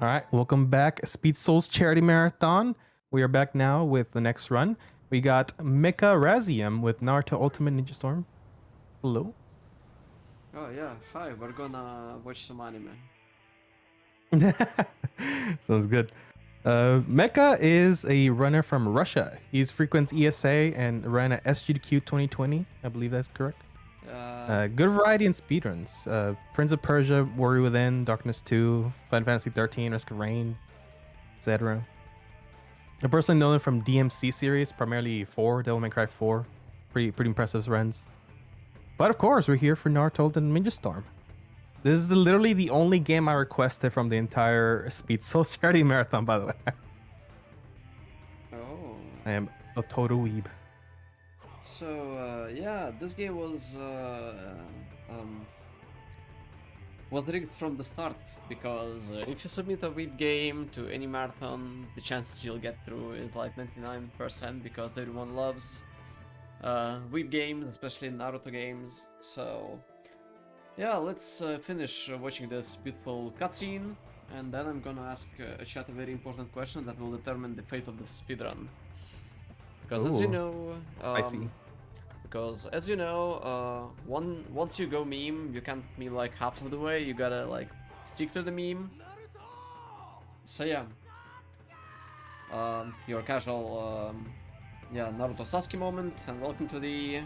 All right, welcome back, Speed Souls Charity Marathon. We are back now with the next run. We got Mekarazium with Naruto Ultimate Ninja Storm. Hello. Oh yeah, hi, we're gonna watch some anime. Sounds good. Mecha is a runner from Russia. He's frequents ESA and ran at SGDQ 2020. I believe that's correct. Uh, Good variety in speedruns. Prince of Persia, Warrior Within, Darkness 2, Final Fantasy 13, Risk of Rain, etc. I personally know them from DMC series, primarily 4, Devil May Cry 4. Pretty impressive runs. But of course, we're here for Naruto and Ninja Storm. This is literally the only game I requested from the entire Speed Soul Charity Marathon, by the way. oh, I am a total weeb. so yeah, this game um, was rigged from the start because if you submit a whip game to any marathon, the chances you'll get through is like 99% because everyone loves whip games, especially Naruto games. So yeah, let's finish watching this beautiful cutscene, and then I'm gonna ask chat a very important question that will determine the fate of the speedrun. Because as you Ooh, know, I see. once you go meme, you can't meme like half of the way. You gotta like stick to the meme. So yeah, your casual yeah Naruto Sasuke moment, and welcome to the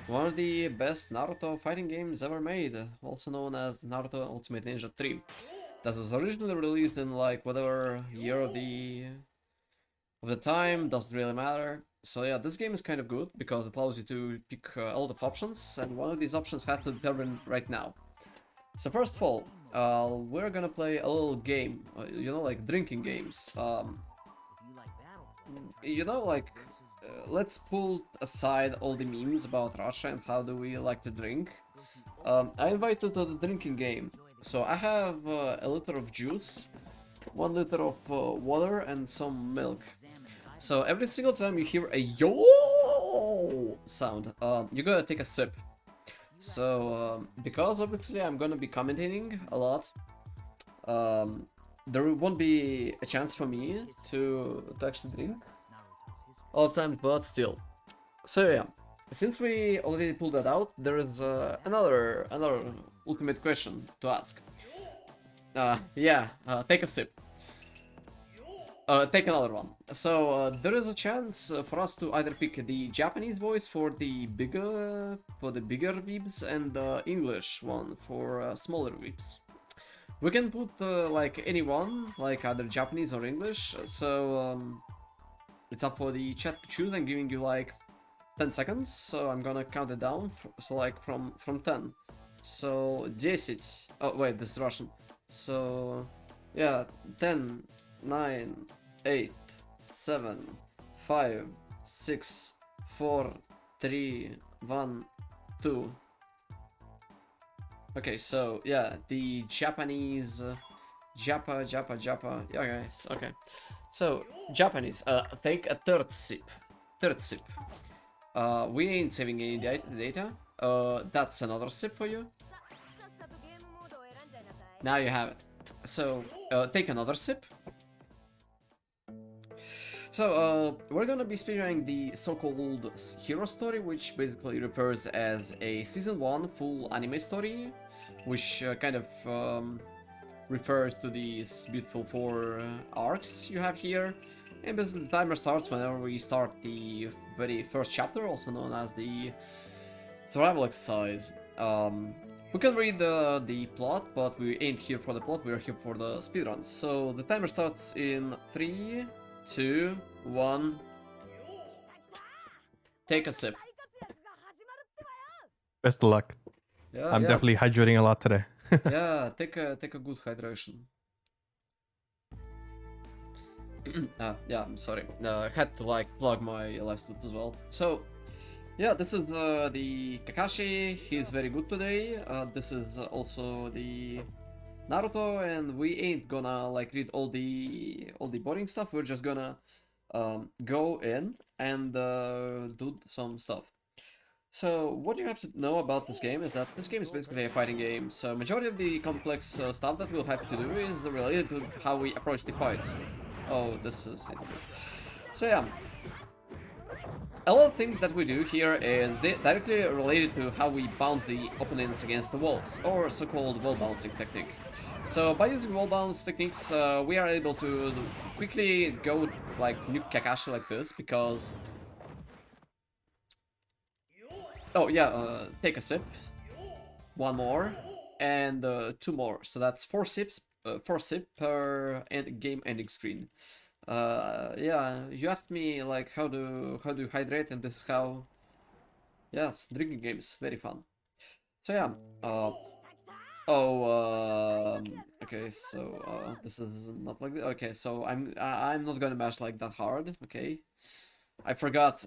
one of the best Naruto fighting games ever made, also known as Naruto Ultimate Ninja 3. That was originally released in like whatever year of the time, doesn't really matter. So yeah, this game is kind of good because it allows you to pick a lot of options, and one of these options has to determine right now. So first of all, we're gonna play a little game, like drinking games. Like let's pull aside all the memes about Russia and how do we like to drink. I invite you to the drinking game. So I have a liter of juice, 1 liter of water, and some milk. So every single time you hear a yo sound, you gotta take a sip. So because obviously I'm gonna be commentating a lot, there won't be a chance for me to actually drink all the time, but still. So yeah, since we already pulled that out, there is another ultimate question to ask. Take a sip. Take another one. So there is a chance for us to either pick the Japanese voice for the bigger weebs and the English one for smaller weebs. We can put like any one, like either Japanese or English. So it's up for the chat to choose. I'm giving you like 10 seconds. So I'm gonna count it down. So like from 10. So 10. Oh wait, this is Russian. So yeah, 10, 9, 8, 7, 5, 6, 4, 3, 1, 2. Okay, so yeah, the Japanese Japa. Yeah, guys, okay. So Japanese, take a third sip. Third sip. We ain't saving any data. That's another sip for you. Now you have it. So take another sip. So, we're gonna be spearheading the so-called hero story, which basically refers as a season 1 full anime story, which kind of refers to these beautiful 4 arcs you have here. And basically the timer starts whenever we start the very first chapter, also known as the survival exercise. We can read the plot, but we ain't here for the plot, we're here for the speedruns. So the timer starts in 3, 2, 1. Take a sip. Best of luck. Yeah, I'm yeah, definitely hydrating a lot today. yeah. Take a good hydration. Yeah. I'm sorry. I had to like plug my live splits as well. So yeah, this is the Kakashi. He's very good today. This is also the Naruto, and we ain't gonna like read all the boring stuff. We're just gonna go in and do some stuff. So what you have to know about this game is that this game is basically a fighting game. So majority of the complex stuff that we'll have to do is related to how we approach the fights. Oh, this is it. So yeah, a lot of things that we do here is directly related to how we bounce the opponents against the walls, or so-called wall bouncing technique. So by using wall bounce techniques, we are able to quickly go like nuke Kakashi like this, because... Oh yeah, take a sip, one more, and two more. So that's four sips per game ending screen. Yeah, you asked me like how do you hydrate, and this is how. Yes, drinking games, very fun. So yeah, okay, so this is not like okay, so I'm not gonna mash like that hard. Okay, I forgot.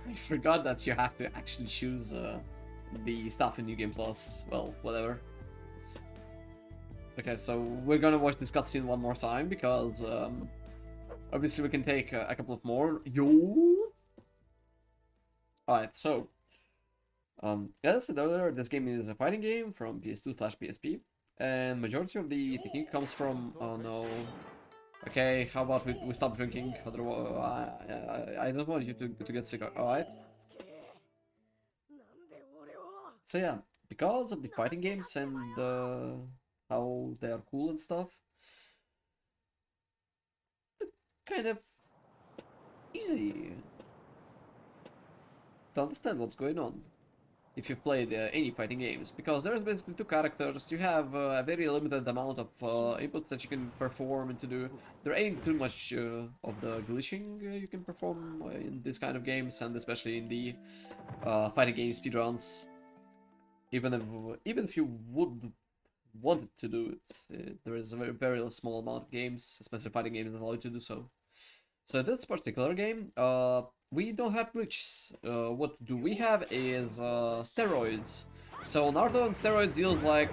I forgot that you have to actually choose the stuff in New Game Plus. Well, whatever. Okay, so we're gonna watch this cutscene one more time because obviously we can take a couple of more. Yo. Alright, so as I said earlier, this game is a fighting game from PS2/PSP, and majority of the technique comes from. Oh no. Okay, how about we stop drinking? I don't want you to get sick. Alright. So yeah, because of the fighting games and how they are cool and stuff, kind of easy to understand what's going on if you've played any fighting games, because there's basically two characters. You have a very limited amount of inputs that you can perform and to do. There ain't too much of the glitching you can perform in this kind of games, and especially in the fighting game speedruns. Even if you would wanted to do it, there is a very small amount of games, especially fighting games, that allow you to do so. So this particular game, we don't have glitches. What do we have is steroids. So Naruto and steroids deals like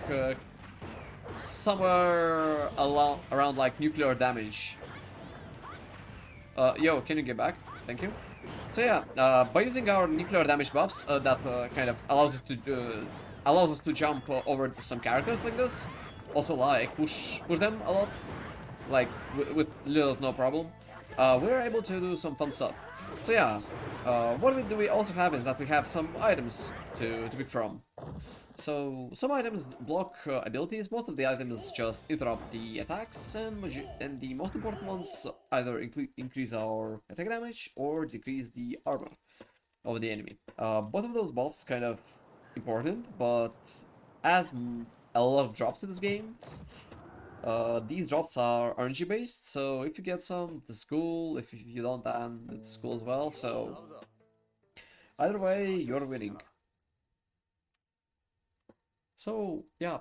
somewhere around like nuclear damage. Yo, can you get back? Thank you. So yeah, by using our nuclear damage buffs, that kind of allows us to jump over some characters like this. Also, like push them a lot, like with little no problem. We're able to do some fun stuff. So yeah, what do we also have is that we have some items to pick from. So some items block abilities, most of the items just interrupt the attacks, and the most important ones either increase our attack damage or decrease the armor of the enemy. Both of those buffs kind of important, but as a lot of drops in this game, these drops are RNG based, so if you get some, it's cool. If you don't, then it's cool as well. So either way, you're winning. So yeah,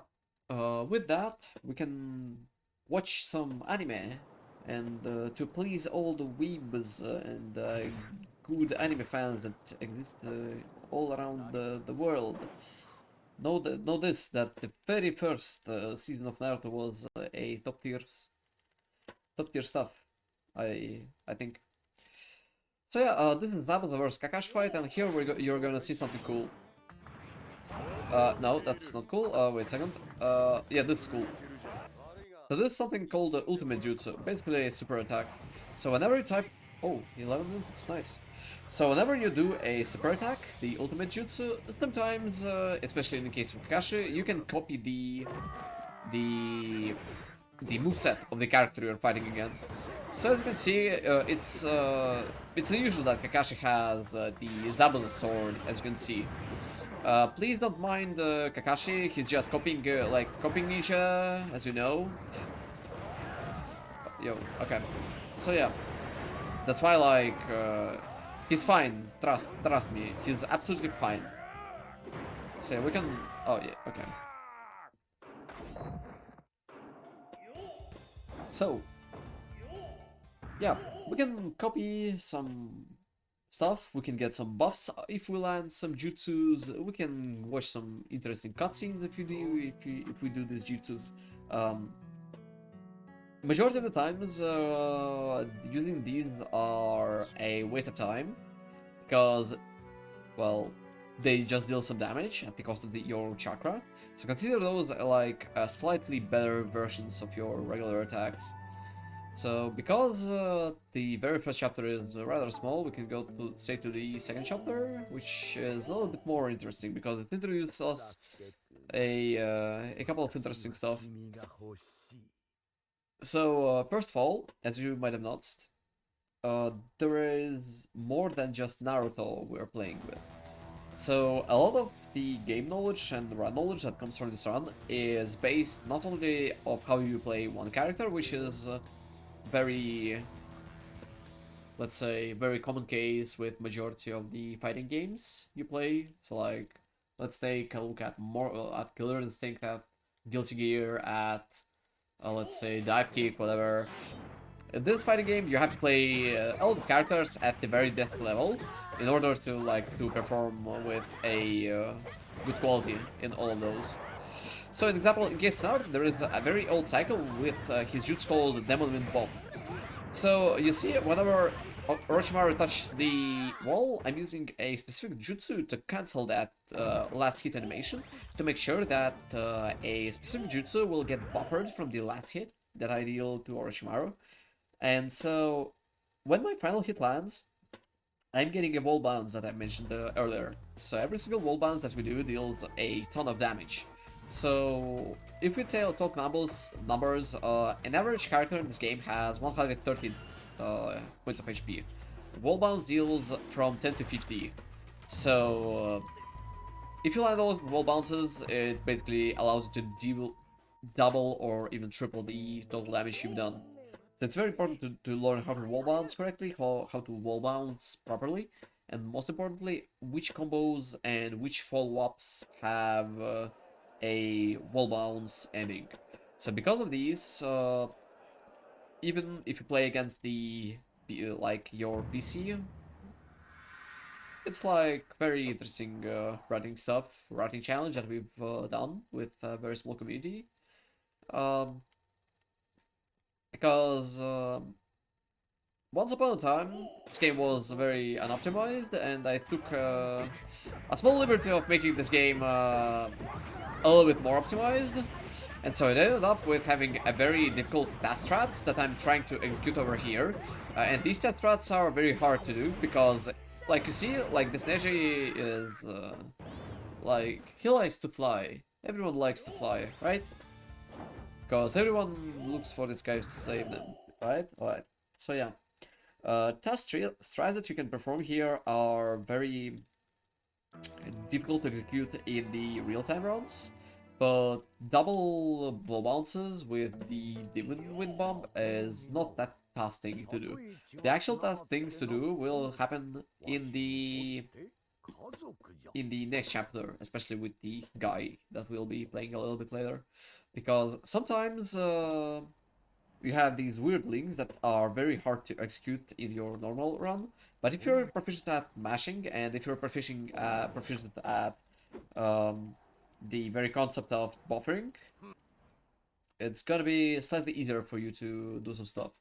with that we can watch some anime, and to please all the weebs and good anime fans that exist all around the world. Know this, that the very first season of Naruto was a top tier stuff. I think. So yeah, this is Zabuza vs Kakashi fight, and here you're gonna see something cool. No, that's not cool. Wait a second. Yeah, this is cool. So this is something called the Ultimate Jutsu, basically a super attack. So whenever you type... Oh, 11 minutes, nice. So whenever you do a super attack, the Ultimate Jutsu, sometimes, especially in the case of Kakashi, you can copy the moveset of the character you're fighting against. So as you can see, it's unusual that Kakashi has the Zabuza sword, as you can see. Please don't mind Kakashi, he's just copying ninja, as you know. Yo, okay. So yeah, that's why like he's fine. Trust me, he's absolutely fine. So yeah, we can. Oh yeah, okay. So yeah, we can copy some stuff, we can get some buffs if we land some jutsus, we can watch some interesting cutscenes if we do these jutsus. Majority of the times using these are a waste of time, because well, they just deal some damage at the cost of your chakra. So consider those like slightly better versions of your regular attacks. So because the very first chapter is rather small, we can go straight to the second chapter, which is a little bit more interesting because it introduces us a couple of interesting stuff. So first of all, as you might have noticed, there is more than just Naruto we're playing with. So a lot of the game knowledge and run knowledge that comes from this run is based not only of how you play one character, which is very, let's say, very common case with majority of the fighting games you play. So like, let's take a look at more at Killer Instinct, at Guilty Gear, at let's say Dive Kick, whatever. In this fighting game, you have to play a lot of characters at the very best level in order to perform with a good quality in all of those. So, an example, in case now there is a very old cycle with his jutsu called Demon Wind Bomb. So you see, whenever Orochimaru touches the wall, I'm using a specific jutsu to cancel that last hit animation to make sure that a specific jutsu will get buffered from the last hit that I deal to Orochimaru. And so, when my final hit lands, I'm getting a wall bounce that I mentioned earlier. So every single wall bounce that we do deals a ton of damage. So if we talk numbers, an average character in this game has 130 points of HP. Wall bounce deals from 10 to 50. So if you land all wall bounces, it basically allows you to deal double or even triple the total damage you've done. So it's very important to learn how to wall bounce correctly, how to wall bounce properly, and most importantly, which combos and which follow-ups have a wall bounce ending. So because of these, even if you play against like your PC, it's like very interesting writing challenge that we've done with a very small community. Um, because once upon a time, this game was very unoptimized, and I took a small liberty of making this game a little bit more optimized. And so it ended up with having a very difficult task strats that I'm trying to execute over here. And these task strats are very hard to do because, like you see, like this Neji is, like, he likes to fly. Everyone likes to fly, right? Because everyone looks for these guys to save them, right? Alright, so yeah. Task strats that you can perform here are very difficult to execute in the real-time rounds, but double wall bounces with the Demon Wind Bomb is not that fast thing to do. The actual task things to do will happen in the next chapter, especially with the guy that we'll be playing a little bit later, because sometimes you have these weird links that are very hard to execute in your normal run. But if you're proficient at mashing, and if you're proficient at the very concept of buffering, it's gonna be slightly easier for you to do some stuff.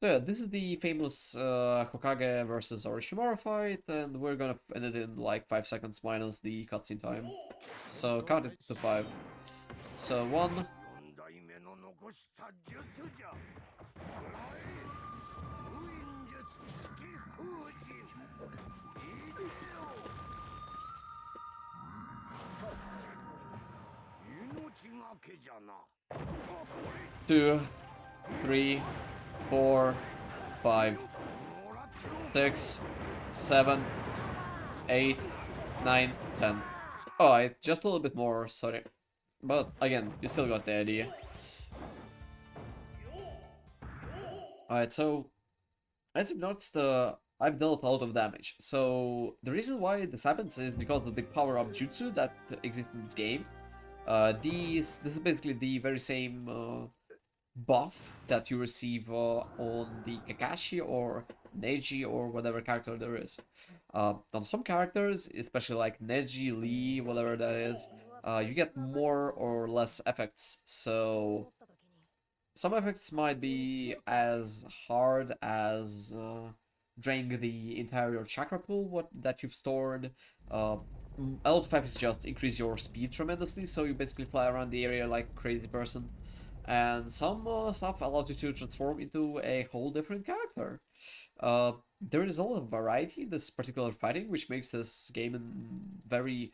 So yeah, this is the famous Hokage versus Orochimaru fight, and we're gonna end it in like 5 seconds minus the cutscene time. So count it to 5. So 1, 2, 3, 4, 5, 6, 7, 8, 9, 10. Alright, just a little bit more, sorry. But again, you still got the idea. Alright, so as you've noticed, I've dealt a lot of damage. So the reason why this happens is because of the power-up jutsu that exists in this game. This is basically the very same buff that you receive on the Kakashi or Neji or whatever character there is. On some characters, especially like Neji, Lee, whatever that is, you get more or less effects. So some effects might be as hard as draining the entire chakra pool that you've stored. A lot of effects just increase your speed tremendously, so you basically fly around the area like a crazy person. And some stuff allows you to transform into a whole different character. There is a lot of variety in this particular fighting, which makes this game very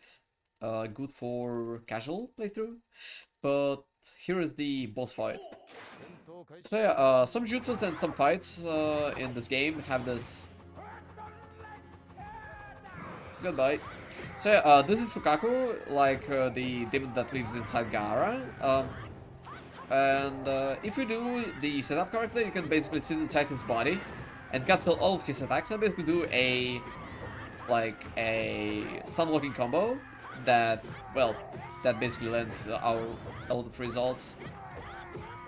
good for casual playthrough. But here is the boss fight. So yeah, some jutsus and some fights in this game have this. Goodbye. So yeah, this is Shukaku, like the demon that lives inside Gaara. And if you do the setup correctly, you can basically sit inside his body and cancel all of his attacks and basically do a stun locking combo that, well, that basically lands a lot of results.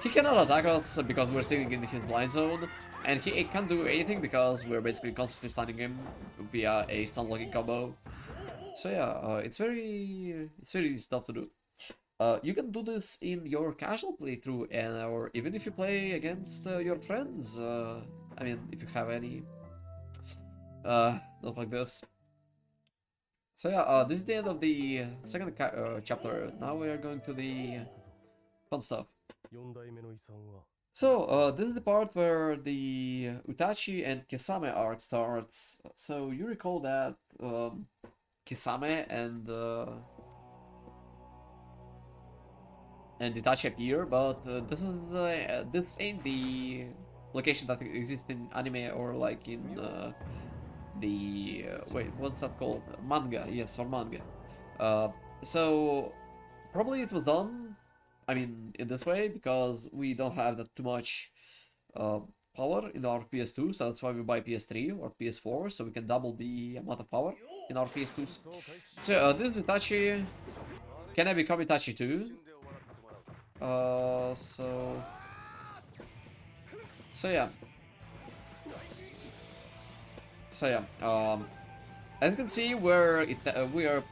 He cannot attack us because we're sitting in his blind zone, and he can't do anything because we're basically constantly stunning him via a stun locking combo. So yeah, it's very easy stuff to do. You can do this in your casual playthrough, or even if you play against your friends. I mean, if you have any, not like this. So yeah, this is the end of the second chapter. Now we are going to the fun stuff. So, this is the part where the Utachi and Kisame arc starts. So, you recall that Kisame and Itachi appear, but this ain't the location that exists in anime or like in wait, what's that called? Manga, yes, or manga. So probably it was done, I mean, in this way because we don't have that too much power in our PS2, so that's why we buy PS3 or PS4, so we can double the amount of power in our PS2s. So this is Itachi. Can I become Itachi too? So yeah. So yeah, as you can see, we are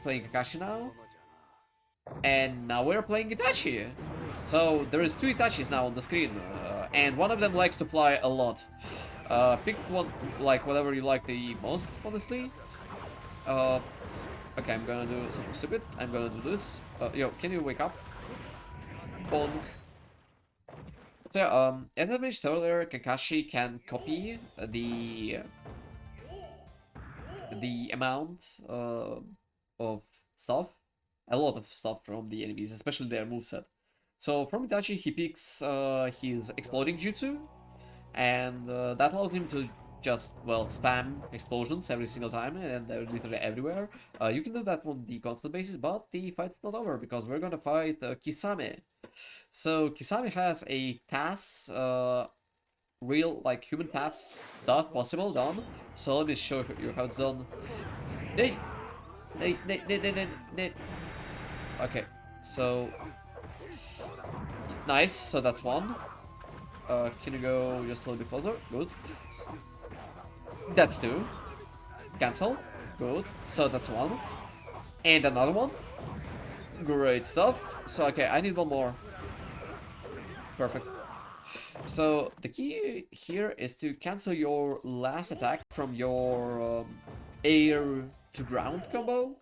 playing Kakashi now, and now we're playing Itachi. So there is 2 Itachis now on the screen, and one of them likes to fly a lot. Pick one, like whatever you like the most, honestly. Okay, I'm gonna do something stupid. I'm gonna do this. Yo, can you wake up? Bonk. So as I mentioned earlier, Kakashi can copy the amount of stuff, a lot of stuff from the enemies, especially their moveset. So from Itachi, he picks his exploding jutsu, and that allows him to just, well, spam explosions every single time, and they're literally everywhere. You can do that on the constant basis, but the fight's not over, because we're gonna fight Kisame. So Kisame has a TAS, real, like, human TAS stuff possible done. So let me show you how it's done. Hey! Okay, so... Nice, so that's one. Can you go just a little bit closer? Good. That's 2. Cancel. Good. So that's 1. And another one. Great stuff. So, okay, I need one more. Perfect. So, the key here is to cancel your last attack from your air to ground combo.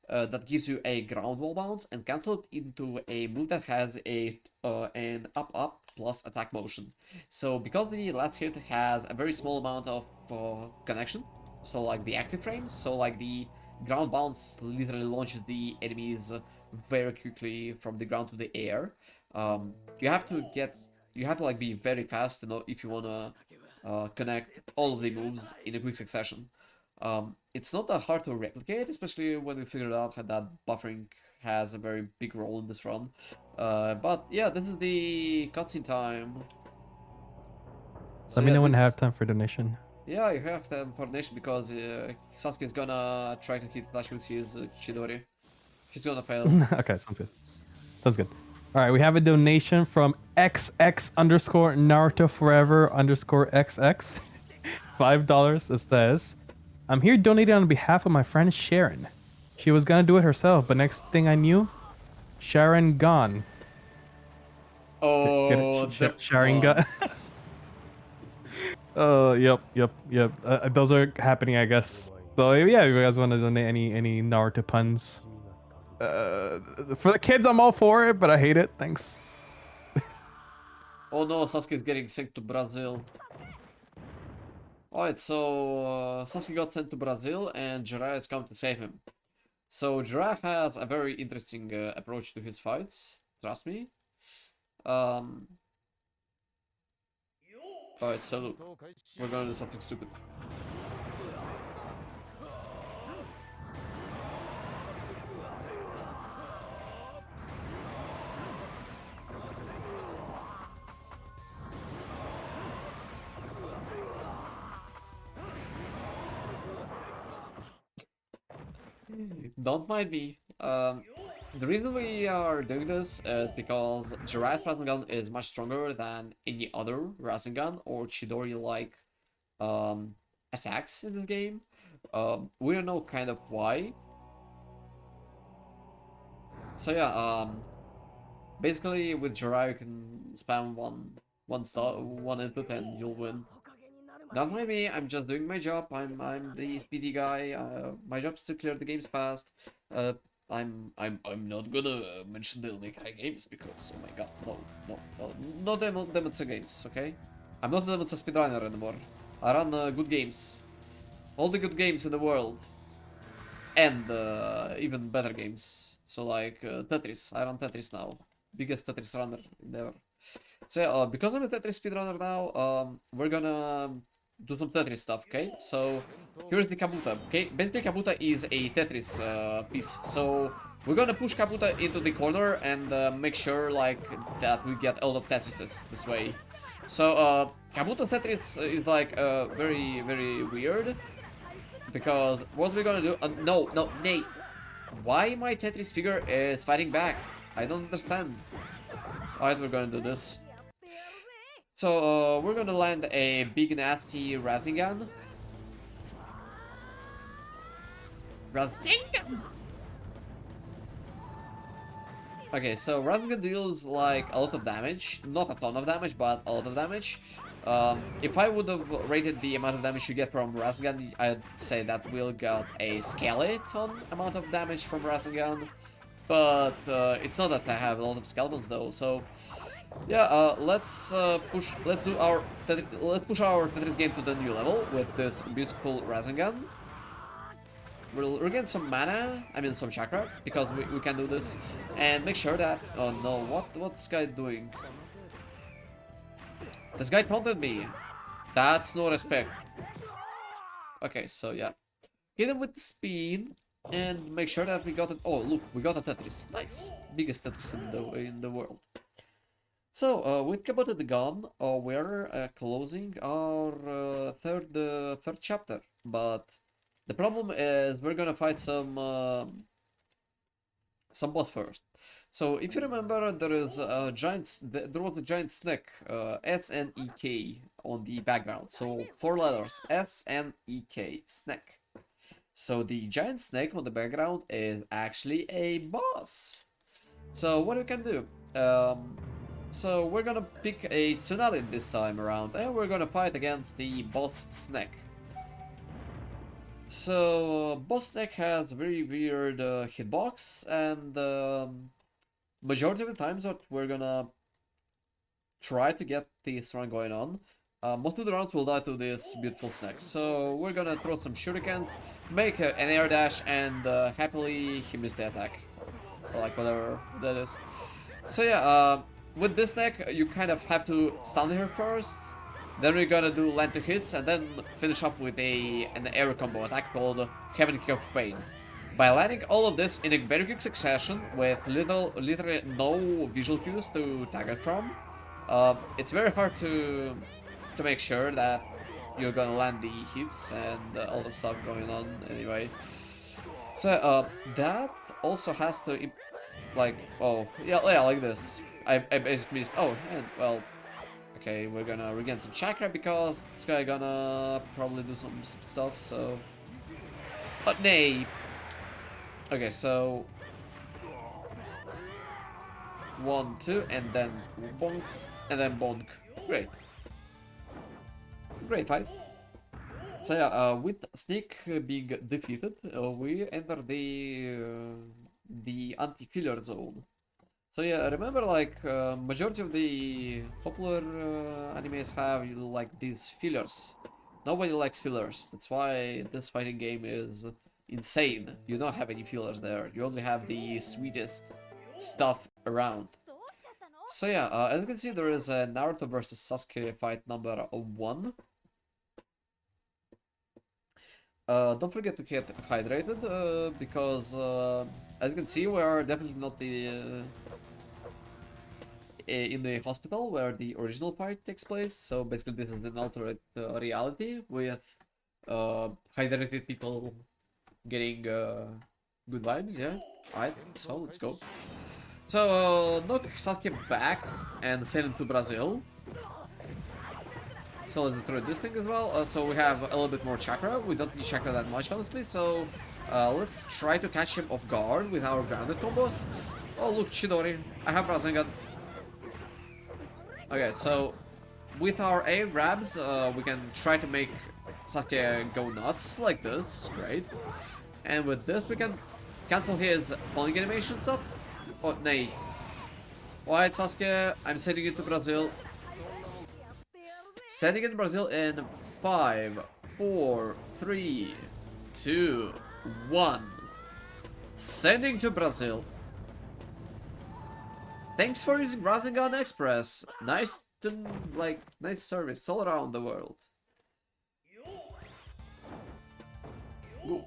That gives you a ground wall bounce, and cancel it into a move that has an up plus attack motion. So because the last hit has a very small amount of connection, so like the active frames, so like the ground bounce literally launches the enemies very quickly from the ground to the air. You have to like be very fast, you know, if you wanna connect all of the moves in a quick succession. It's not that hard to replicate, especially when we figured out that buffering has a very big role in this run. But yeah, this is the cutscene time. So Let me yeah, know when to have time for donation. Yeah, you have time for donation because Sasuke is gonna try to hit Itachi with his Chidori. He's gonna fail. Okay, sounds good. Sounds good. All right, we have a donation from XX underscore Naruto Forever underscore XX. $5. It says, I'm here donating on behalf of my friend Sharon. She was gonna do it herself, but next thing I knew, Sharon gone. Oh, Sharon gone. Oh, yep. Those are happening, I guess. So yeah, if you guys want to donate any Naruto puns, for the kids, I'm all for it, but I hate it. Thanks. Oh no, Sasuke's getting sent to Brazil. Alright, so Sasuke got sent to Brazil and Jiraiya is come to save him. So Jiraiya has a very interesting approach to his fights, trust me. Alright, so look, we're gonna do something stupid. Don't mind me. The reason we are doing this is because Jiraiya's Rasengan is much stronger than any other Rasengan or Chidori-like attacks in this game. We don't know kind of why. So yeah, basically with Jiraiya you can spam one input and you'll win. Not mind me, I'm just doing my job. I'm the speedy guy. My job is to clear the games fast. I'm not gonna mention the Mekarazium games because oh my god, no Demon's games, okay? I'm not a Demon's speedrunner anymore. I run good games, all the good games in the world, and even better games. So like Tetris, I run Tetris now, biggest Tetris runner ever. So yeah, because I'm a Tetris speedrunner now, we're gonna do some Tetris stuff, okay? So here's the Kabuta, okay? Basically Kabuta is a Tetris piece, so we're gonna push Kabuta into the corner and make sure like that we get all of Tetrises this way. So Kabuta Tetris is like very weird because what we're gonna do? No, Nate. Why my Tetris figure is fighting back? I don't understand. Alright, we're gonna do this. So, we're gonna land a big nasty Rasengan. Okay, so Rasengan deals like a lot of damage. Not a ton of damage, but a lot of damage. If I would have rated the amount of damage you get from Rasengan, I'd say that we'll get a skeleton amount of damage from Rasengan. But it's not that I have a lot of skeletons though, so yeah, let's push our Tetris game to the new level with this beautiful Rasengan. We'll regain some mana, I mean some chakra, because we can do this, and make sure that oh no, what's this guy doing? This guy taunted me. That's no respect. Okay, so yeah, hit him with speed and make sure that we got it. Oh look, we got a Tetris. Nice, biggest Tetris in the world. So, with Kabuta the gone, we're closing our third chapter. But the problem is we're gonna fight some boss first. So, if you remember, there was a giant snake, S-N-E-K, on the background. So, 4 letters, S-N-E-K, snake. So, the giant snake on the background is actually a boss. So, what we can do? So we're gonna pick a Tsunade this time around, and we're gonna fight against the boss snake. So boss snake has very weird hitbox, and majority of the times what we're gonna try to get this run going on. Most of the rounds will die to this beautiful snake. So we're gonna throw some shurikens, make an air dash, and happily he missed the attack, or like whatever that is. So yeah, with this deck, you kind of have to stun her first, then we're gonna do land to hits, and then finish up with an air combo attack called Heaven Kick of Pain. By landing all of this in a very quick succession with literally no visual cues to target from, it's very hard to make sure that you're gonna land the hits and all the stuff going on anyway. So that also has to like, oh yeah, like this. I basically missed. Oh, and well, okay, we're gonna regain some chakra because this guy gonna probably do some stupid stuff. So, oh nay. Okay, so 1, 2, and then bonk, and then bonk. Great, great fight. So yeah, with Snake being defeated, we enter the anti-filler zone. So yeah, remember like majority of the popular animes have like these fillers. Nobody likes fillers. That's why this fighting game is insane. You don't have any fillers there. You only have the sweetest stuff around. So yeah, as you can see, there is a Naruto versus Sasuke fight number 1. Don't forget to get hydrated, because as you can see, we are definitely not in the hospital where the original fight takes place. So basically, this is an alternate reality with hydrated people getting good vibes. Yeah, alright. So let's go. So knock Sasuke back and send him to Brazil. So let's destroy this thing as well. So we have a little bit more chakra. We don't need chakra that much, honestly. So let's try to catch him off guard with our grounded combos. Oh, look, Chidori. I have Rasengan. Okay, so with our air grabs, we can try to make Sasuke go nuts like this. Great. And with this, we can cancel his falling animation stuff. Oh, nay. Alright, Sasuke, I'm sending you to Brazil. Sending it to Brazil in 5, 4, 3, 2, 1. Sending to Brazil. Thanks for using Rasengan Express. Nice service all around the world. Good.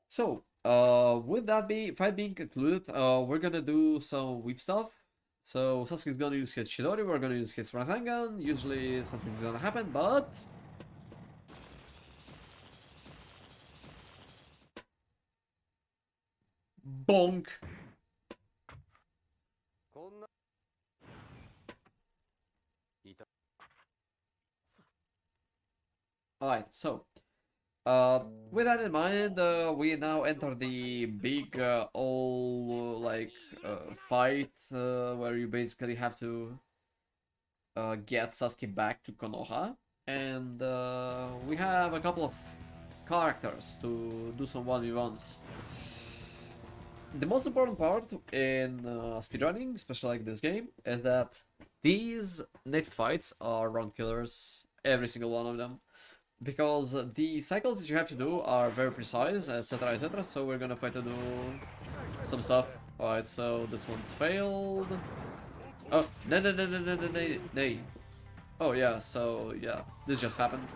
So, with that fight being concluded, we're gonna do some whip stuff. So Sasuke's gonna use his Chidori, we're gonna use his Rasengan. Usually something's gonna happen, but bonk. Alright, so with that in mind, we now enter the big all fight where you basically have to get Sasuke back to Konoha, and we have a couple of characters to do some 1v1s. The most important part in speedrunning, especially like this game, is that these next fights are run killers, every single one of them. Because the cycles that you have to do are very precise, etc, etc, so we're gonna try to do some stuff. Alright, so this one's failed. Oh, no. Oh yeah, so yeah, this just happened.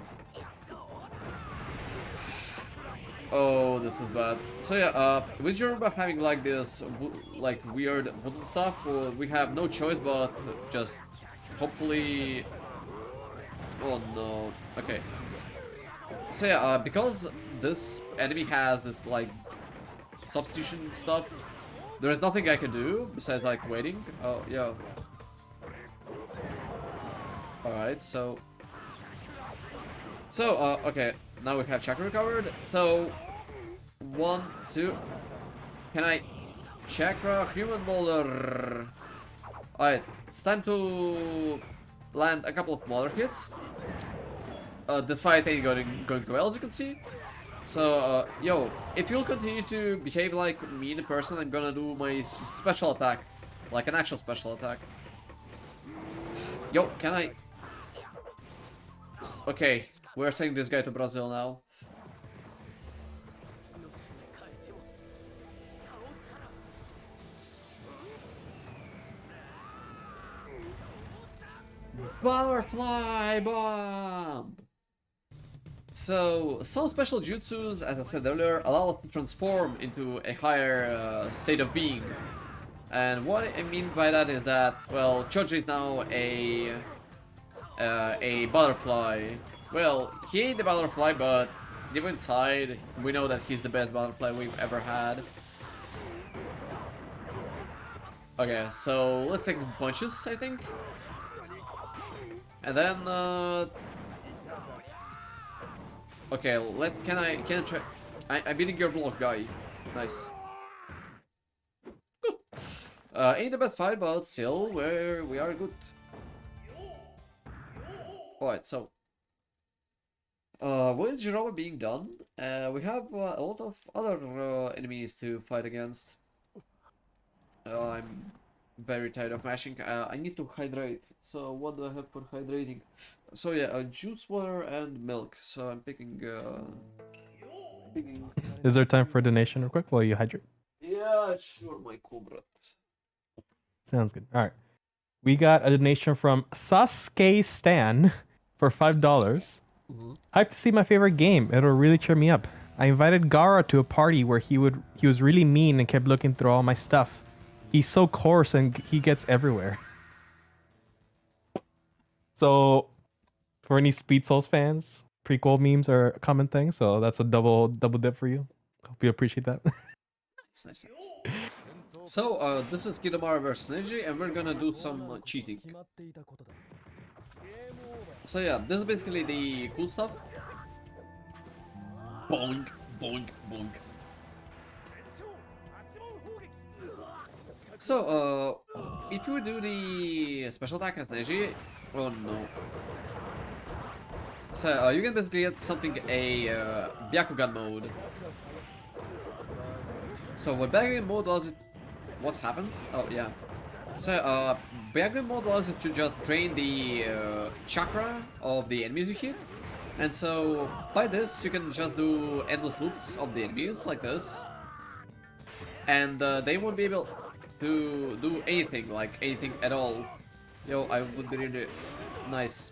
Oh, this is bad. So yeah, with Yoruba having like this like weird wooden stuff, we have no choice but just hopefully... Oh no, okay. So yeah, because this enemy has this like substitution stuff, there's nothing I can do besides like waiting. Oh yeah. Alright, so okay, now we have chakra recovered. So 1, 2. Can I chakra human boulder? Alright, it's time to land a couple of water hits. This fight ain't going to well, as you can see. So, yo, if you'll continue to behave like me in person, I'm gonna do my special attack. Like an actual special attack. Yo, can I... Okay, we're sending this guy to Brazil now. Butterfly bomb! So, some special jutsus, as I said earlier, allow us to transform into a higher state of being. And what I mean by that is that, well, Choji is now a butterfly. Well, he ain't the butterfly, but deep inside, we know that he's the best butterfly we've ever had. Okay, so let's take some punches, I think. And then, okay, can I try? I'm beating your block guy. Nice. Good. Ain't the best fight, but still, we are good. Alright, so With Jiraiya being done, we have a lot of other enemies to fight against. I'm very tired of mashing. I need to hydrate. So what do I have for hydrating? So yeah, juice, water, and milk. So I'm picking. Is there time for a donation real quick while you hydrate? Yeah, sure, my cobra. Sounds good. All right. We got a donation from Sasuke Stan for $5. Hyped to see my favorite game. It'll really cheer me up. I invited Gara to a party where he was really mean and kept looking through all my stuff. He's so coarse and he gets everywhere. So for any Speed Souls fans, prequel memes are a common thing, so that's a double dip for you. Hope you appreciate that. Nice. So, this is Kidomara vs Neji, and we're gonna do some cheating. So yeah, this is basically the cool stuff. Boink, boink, boink. So, if you do the special attack as Neji, oh no. So, you can basically get something, a Byakugan mode. So, what Byakugan mode does, what happened? Oh, yeah. So, Byakugan mode allows you to just drain the chakra of the enemies you hit. And so, by this, you can just do endless loops of the enemies, like this. And they won't be able to do anything, like anything at all. Yo, I would be really nice.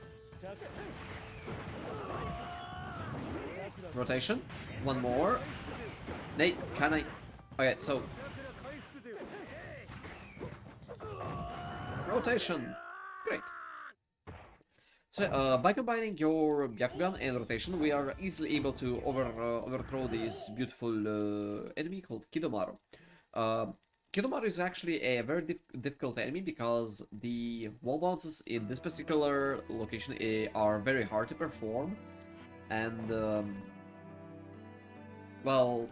Rotation. One more. Nate, can I? Okay, so. Rotation. Great. So, by combining your Byakugan and rotation, we are easily able to overthrow this beautiful enemy called Kidomaru. Kidomaru is actually a very difficult enemy because the wall bounces in this particular location are very hard to perform, and well,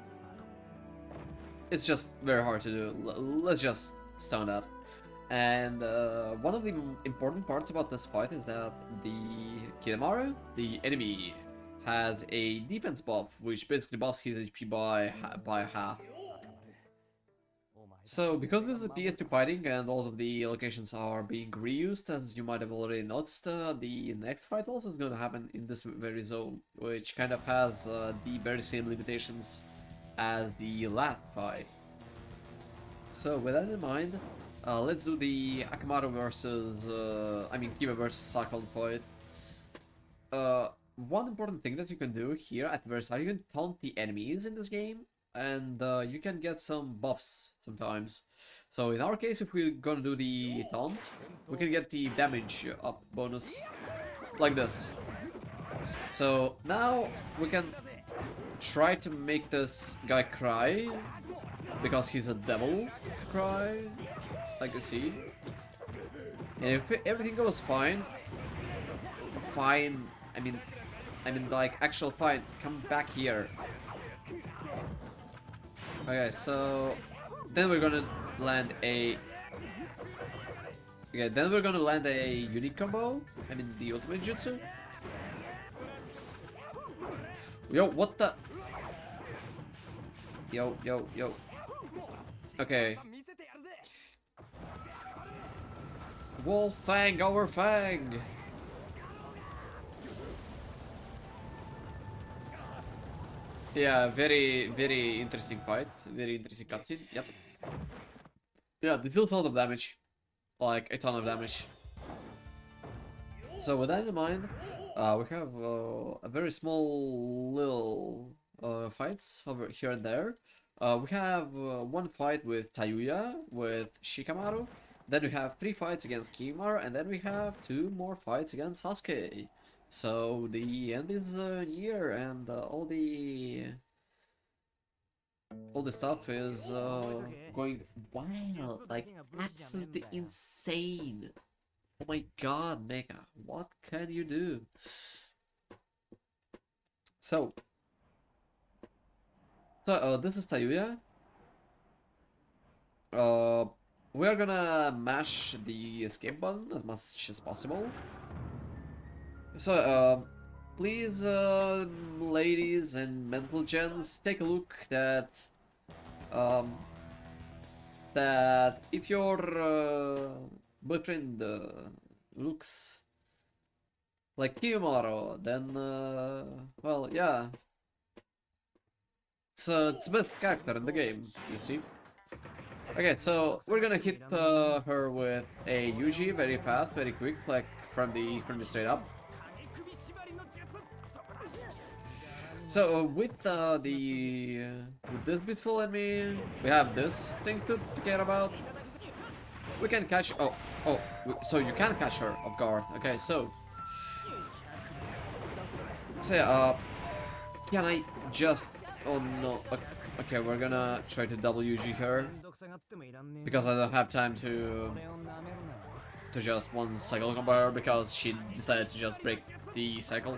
it's just very hard to do. Let's just stone that. And one of the important parts about this fight is that the Kidomaru, the enemy, has a defense buff, which basically buffs his HP by half. So, because this is a PS2 fighting and all of the locations are being reused, as you might have already noticed, the next fight also is going to happen in this very zone, which kind of has the very same limitations as the last fight. So, with that in mind, let's do the Akamaru versus, Kiba versus Sakon fight. One important thing that you can do here at the very start, you can taunt the enemies in this game, and you can get some buffs sometimes. So in our case, if we're gonna do the taunt, we can get the damage up bonus, like this. So now we can try to make this guy cry, because he's a devil to cry, like you see. And if everything goes fine, like actual fine, come back here. Okay, so then we're gonna land a unique combo. I mean the ultimate jutsu. Yo, what the? Yo. Okay. Wolf Fang over Fang. Yeah, very interesting fight. Very interesting cutscene. Yep. Yeah, this deals a lot of damage. Like, a ton of damage. So with that in mind, we have a very small little fights over here and there. We have one fight with Tayuya, with Shikamaru. Then we have 3 fights against Kimaru, and then we have 2 more fights against Sasuke. So the end is near, and all the stuff is going wild, like absolutely insane. Oh my god, Mecha, what can you do? So this is Tayuya. We are gonna mash the escape button as much as possible. So please, ladies and mental gens, take a look um, that if your boyfriend looks like Kiyomaro, then well, yeah, it's the best character in the game, you see. Okay, so we're gonna hit her with a Yuji very fast, very quick, like from the straight up. So with with this beautiful enemy, we have this thing to care about. We can catch. So you can catch her off guard. Okay, so say can I just? Oh no. Okay, we're gonna try to WG her because I don't have time to just one cycle combo her because she decided to just break the cycle.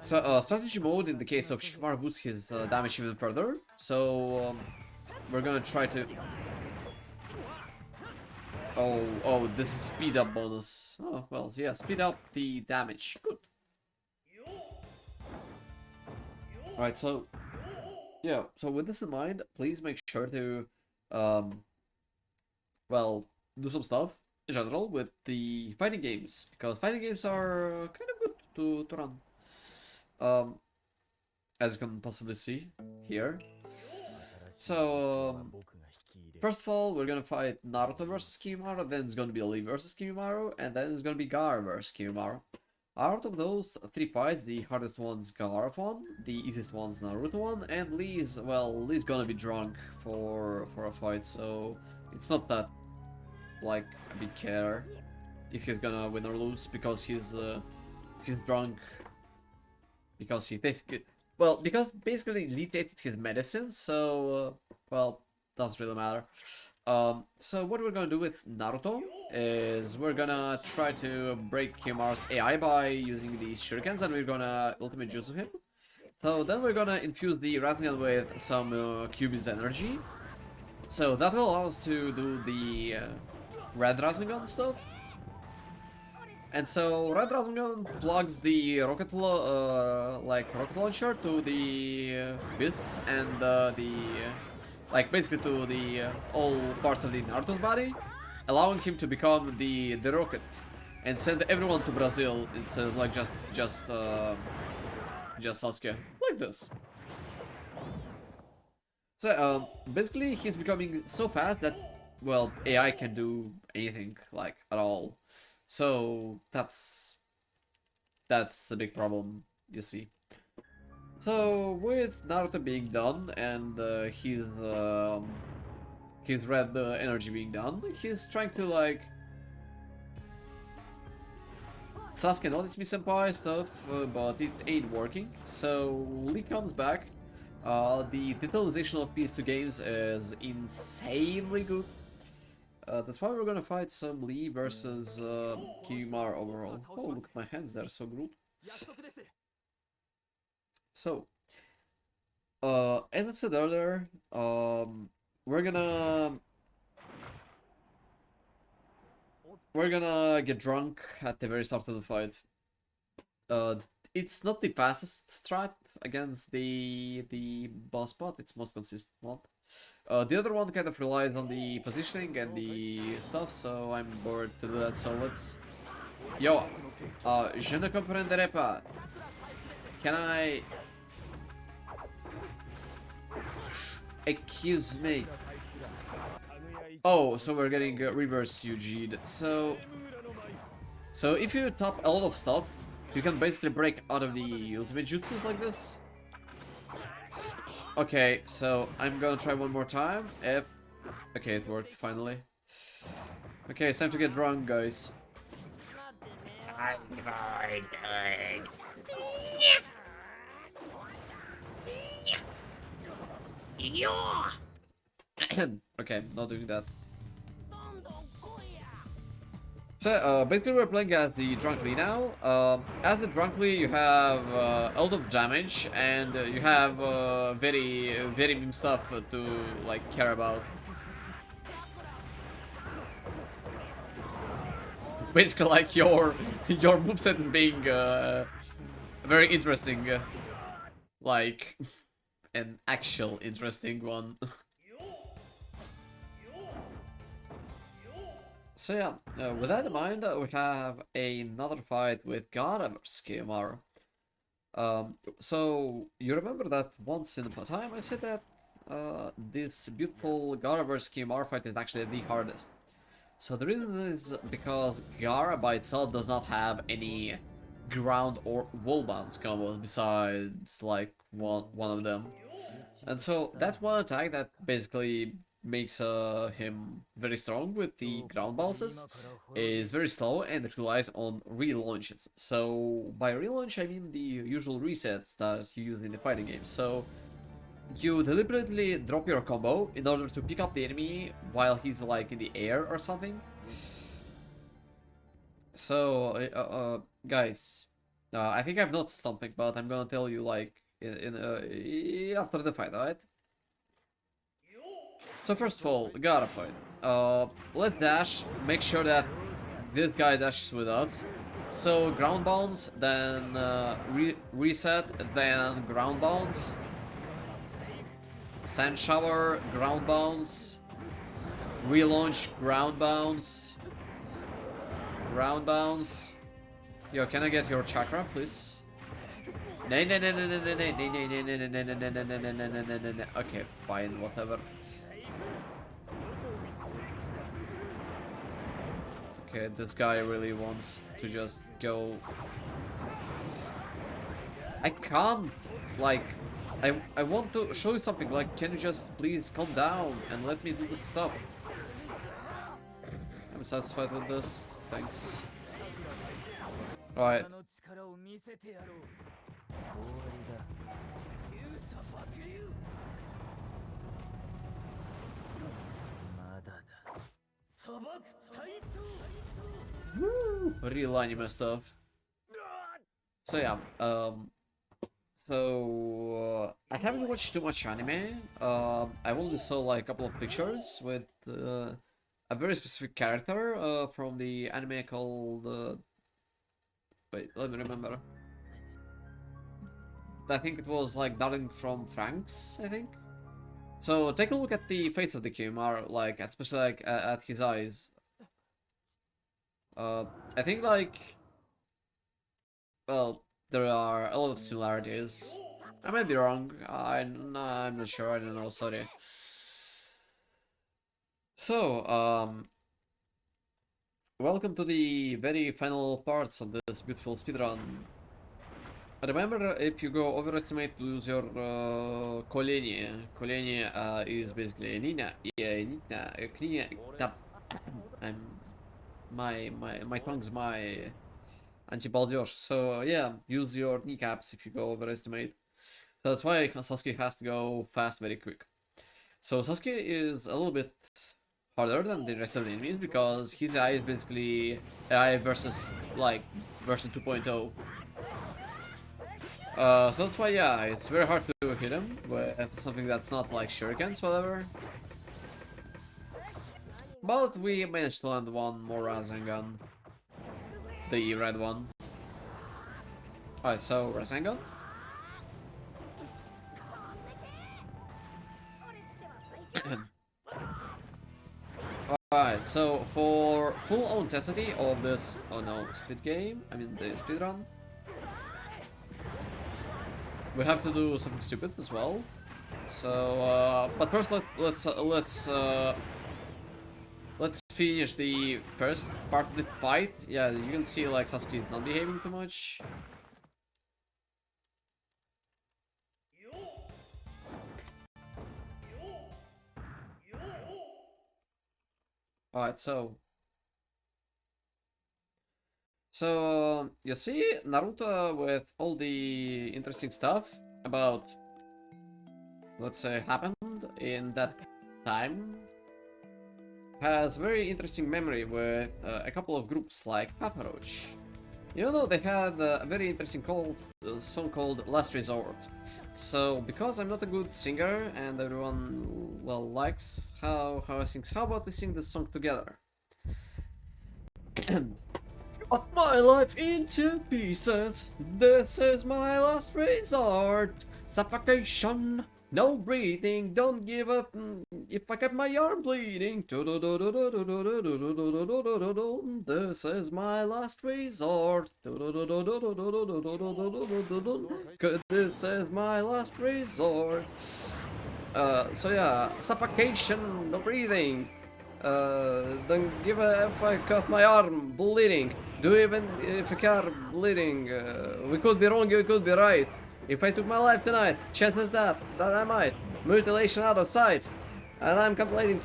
So strategy mode in the case of Shikamaru boosts his damage even further. So we're gonna try to. Oh, this is speed up bonus. Oh well, yeah, speed up the damage. Good. All right, so. Yeah, so with this in mind, please make sure to, well, do some stuff in general with the fighting games, because fighting games are kind of good to run. As you can possibly see here. So, first of all, we're gonna fight Naruto versus Kiyomaru, then it's gonna be Lee versus Kiyomaru, and then it's gonna be Gaara versus Kiyomaru. Out of those 3 fights, the hardest one's Gaara one, the easiest one's Naruto one, and Lee's, well, Lee's gonna be drunk for a fight, so it's not that, like, a big care if he's gonna win or lose, because he's drunk, because he tastes good. Well, because basically Lee tasted his medicine, so, well, doesn't really matter. So what we're gonna do with Naruto is we're gonna try to break Kiyomaru's AI by using these shurikens, and we're gonna ultimate jutsu him. So then we're gonna infuse the Rasengan with some Kyubin's energy. So that will allow us to do the red Rasengan stuff. And so red Rasengan plugs the rocket launcher to the fists and like basically to the all parts of the Naruto's body, allowing him to become the rocket and send everyone to Brazil instead of like just Sasuke, like this. So basically he's becoming so fast that, well, AI can do anything like at all. So that's a big problem, you see. So with Naruto being done and his red energy being done, he's trying to like Sasuke notice me senpai stuff, but it ain't working. So Lee comes back. The titillization of PS2 games is insanely good. That's why we're gonna fight some Lee versus Kiyomaru overall. Oh, look at my hands, they're so good. So, as I've said earlier, we're gonna get drunk at the very start of the fight. It's not the fastest strat against the boss bot, it's most consistent one. The other one kind of relies on the positioning and the stuff, so I'm bored to do that, so let's... Yo, je ne comprenderai pas. Can I... Excuse me. Oh, so we're getting reverse UG'd. So if you top a lot of stuff, you can basically break out of the ultimate jutsus like this. Okay, so I'm gonna try one more time. Okay, it worked finally. Okay, it's time to get drunk, guys. Okay, not doing that. So, basically we're playing as the Drunk Lee now. As the Drunk Lee, you have a lot of damage, and you have very meme stuff to, like, care about. Basically, like, your moveset is being very interesting, like an actual interesting one. So yeah, with that in mind, we have another fight with Gara vs Kiyomaro. So you remember that once in a time I said that this beautiful Gara vs Kiyomaro fight is actually the hardest. So the reason is because Gara by itself does not have any ground or wall bounce combos besides like one of them. And so that one attack that basically makes him very strong with the ground bounces is very slow and it relies on relaunches. So by relaunch I mean the usual resets that you use in the fighting game. So you deliberately drop your combo in order to pick up the enemy while he's like in the air or something. So guys, I think I've noticed something, but I'm gonna tell you like after the fight, alright? So first of all, gotta fight. Let's dash. Make sure that this guy dashes with us. So ground bounce, then reset, then ground bounce. Sand shower, ground bounce. Relaunch, ground bounce. Ground bounce. Yo, can I get your chakra, please? Okay, fine, whatever. Okay, this guy really wants to just go. I can't, like, I want to show you something, like, can you just please calm down and let me do this stuff? I'm satisfied with this, thanks. Alright. Real anime stuff. So yeah, I haven't watched too much anime. I only saw like a couple of pictures with a very specific character from the anime called. Wait, let me remember. I think it was like Darling from Franks, I think. So take a look at the face of the Kiyomaro, like especially like at his eyes. I think like, well, there are a lot of similarities. I might be wrong. I'm not sure. I don't know. Sorry. So, welcome to the very final parts of this beautiful speedrun. Remember, if you go overestimate, lose your kolenie. Kolenie is basically Nina. Yeah, Nina. I'm my tongue's my anti-baldeosh. So yeah, use your kneecaps if you go overestimate. So that's why Sasuke has to go fast, very quick. So Sasuke is a little bit harder than the rest of the enemies because his AI is basically AI versus like version 2.0. So that's why, yeah, it's very hard to hit him with something that's not like shurikens, whatever. But we managed to land one more Rasengan. The red one. Alright, so Rasengan. Alright, so for full authenticity of this, oh no, speed game, I mean the speed run, we have to do something stupid as well. So, but first let's finish the first part of the fight. Yeah, you can see like Sasuke is not behaving too much. Alright, so you see Naruto with all the interesting stuff about, let's say, happened in that time, has very interesting memory with a couple of groups like Papa Roach. You know, they had a very interesting song called Last Resort. So, because I'm not a good singer and everyone, well, likes how I sing, how about we sing this song together? Cut my life into pieces. This is my last resort. Suffocation, no breathing, don't give up. If I get my arm bleeding. This is my last resort. This is my last resort. So yeah, suffocation, no breathing. Don't give a if I cut my arm bleeding. Do even if I car bleeding. We could be wrong, we could be right. If I took my life tonight, chances that I might. Mutilation out of sight. And I'm complaining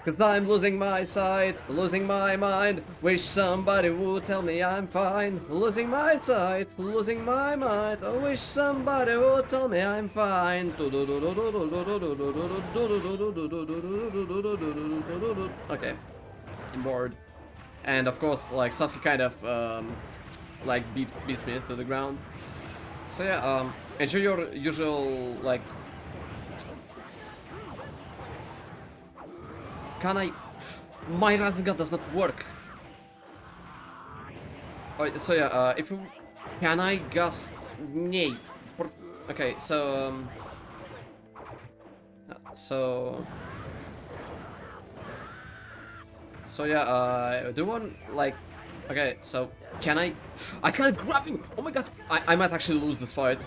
cause I'm losing my sight, losing my mind. Wish somebody would tell me I'm fine. Losing my sight, losing my mind. I wish somebody would tell me I'm fine. Okay, I'm bored. And of course, like Sasuke kind of like beats me to the ground. So yeah, enjoy your usual like. Can I? My Rasengan does not work. Oh, so yeah, if you can I gas? Nay. Okay, so so yeah, do one like. Okay, so can I? I can't grab him. Oh my god! I might actually lose this fight.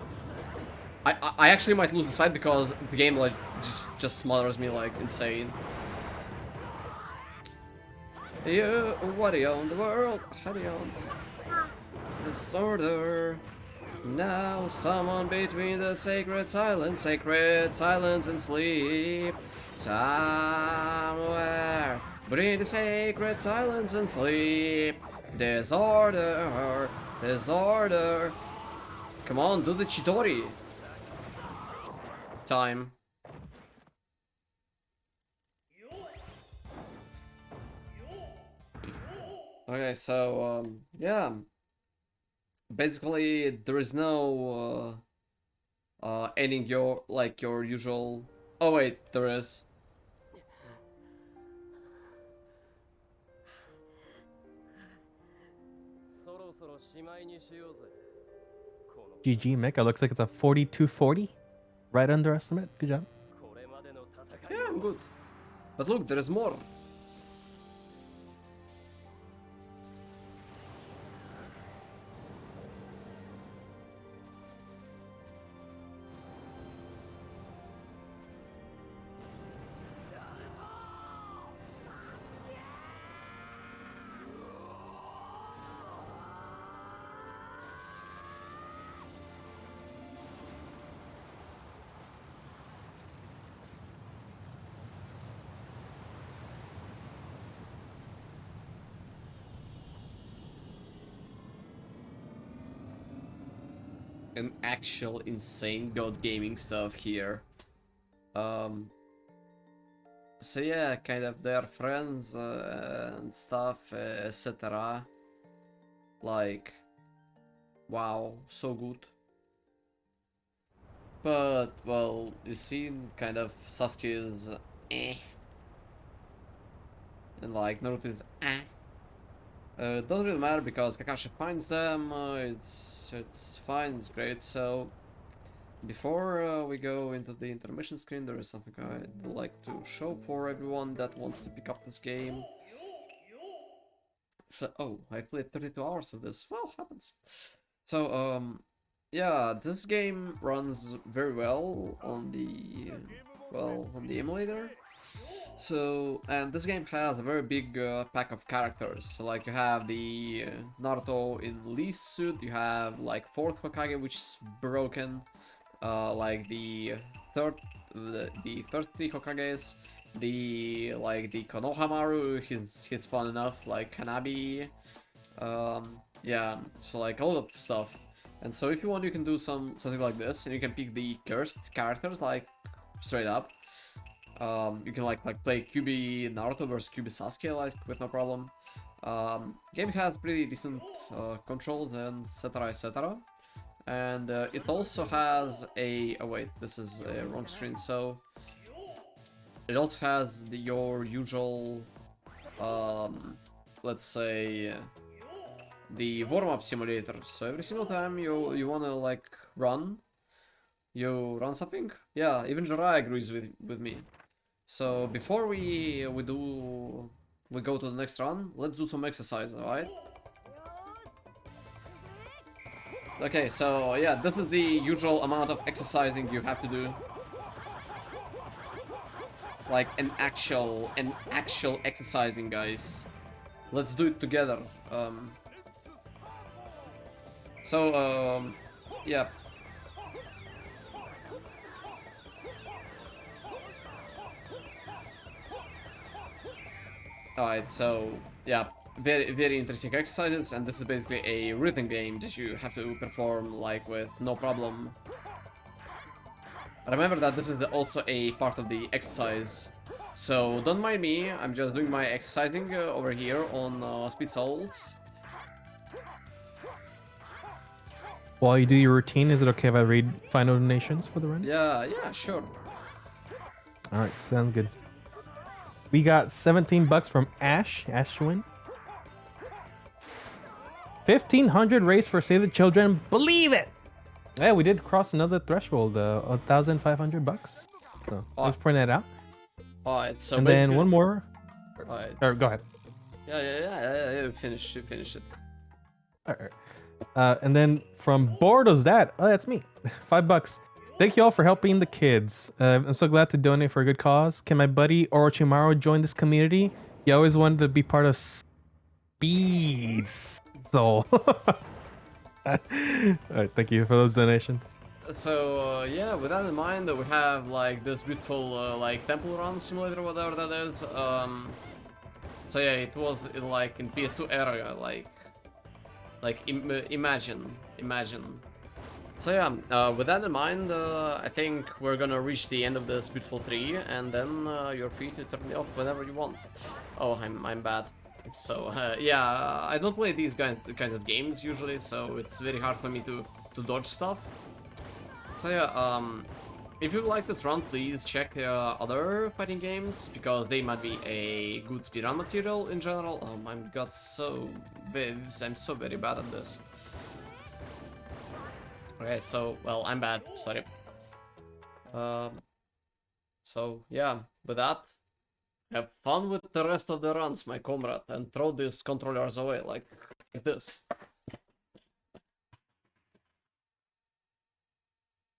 I actually might lose this fight because the game like just smothers me like insane. You, what do you own the world? How do you own disorder? Now someone between the sacred silence and sleep. Somewhere between the sacred silence and sleep. Disorder, disorder. Come on, do the Chidori. Time. Okay, so yeah, basically there is no ending your like your usual. Oh wait, there is. GG Mecha looks like it's a 4240. Right underestimate. Good job. Yeah, I'm good. But look, there is more. An actual insane god gaming stuff here. So yeah, kind of their friends and stuff, etc. Like, wow, so good. But well, you see, kind of Sasuke's eh, and like Naruto is eh. Doesn't really matter because Kakashi finds them. It's fine. It's great. So before we go into the intermission screen, there is something I'd like to show for everyone that wants to pick up this game. So, oh, I played 32 hours of this. Well, happens. So, yeah, this game runs very well on the, on the emulator. So, and this game has a very big pack of characters. So, like, you have the Naruto in Lee's suit, you have, like, 4th Hokage, which is broken, like, the first 3 Hokages, the Konohamaru, he's fun enough, like Hanabi, yeah, so like a lot of stuff. And so if you want, you can do something like this, and you can pick the cursed characters like straight up. You can like play QB Naruto versus QB Sasuke like with no problem. Game has pretty decent controls and etc. And it also has a oh wait, this is a wrong screen. So it also has your usual let's say the warm-up simulator. So every single time you wanna like run, you run something. Yeah, even Jiraiya agrees with me. So before we go to the next run, let's do some exercise, alright? Okay, so yeah, this is the usual amount of exercising you have to do. Like an actual exercising, guys. Let's do it together. Yeah. Alright, so yeah, very interesting exercises, and this is basically a rhythm game that you have to perform like with no problem. Remember that this is also a part of the exercise, so don't mind me. I'm just doing my exercising over here on Speed Souls. While you do your routine, is it okay if I read final donations for the run? Yeah, sure. All right, sounds good. We got 17 bucks from Ash Ashwin. 1,500 race for Save the Children. Believe it! Yeah, we did cross another threshold, 1,500 bucks. So let's point that out. Alright, so and then one more. Alright. Or go ahead. Yeah. Finish it. All right. And then from Bordo's Dad. Oh, that's me. $5. Thank you all for helping the kids. I'm so glad to donate for a good cause. Can my buddy Orochimaru join this community? He always wanted to be part of Speeds. So, all right, thank you for those donations. So yeah, with that in mind, we have like this beautiful like temple run simulator, whatever that is. So yeah, it was like in PS2 era, imagine. So yeah, with that in mind, I think we're gonna reach the end of this beautiful tree, and then you're free to turn me off whenever you want. Oh, I'm bad. So yeah, I don't play these kinds of games usually, so it's very hard for me to dodge stuff. So yeah, if you like this run, please check other fighting games, because they might be a good speedrun material in general. I'm so very bad at this. Okay, so, well, I'm bad, sorry. So, yeah, with that, have fun with the rest of the runs, my comrade, and throw these controllers away like this.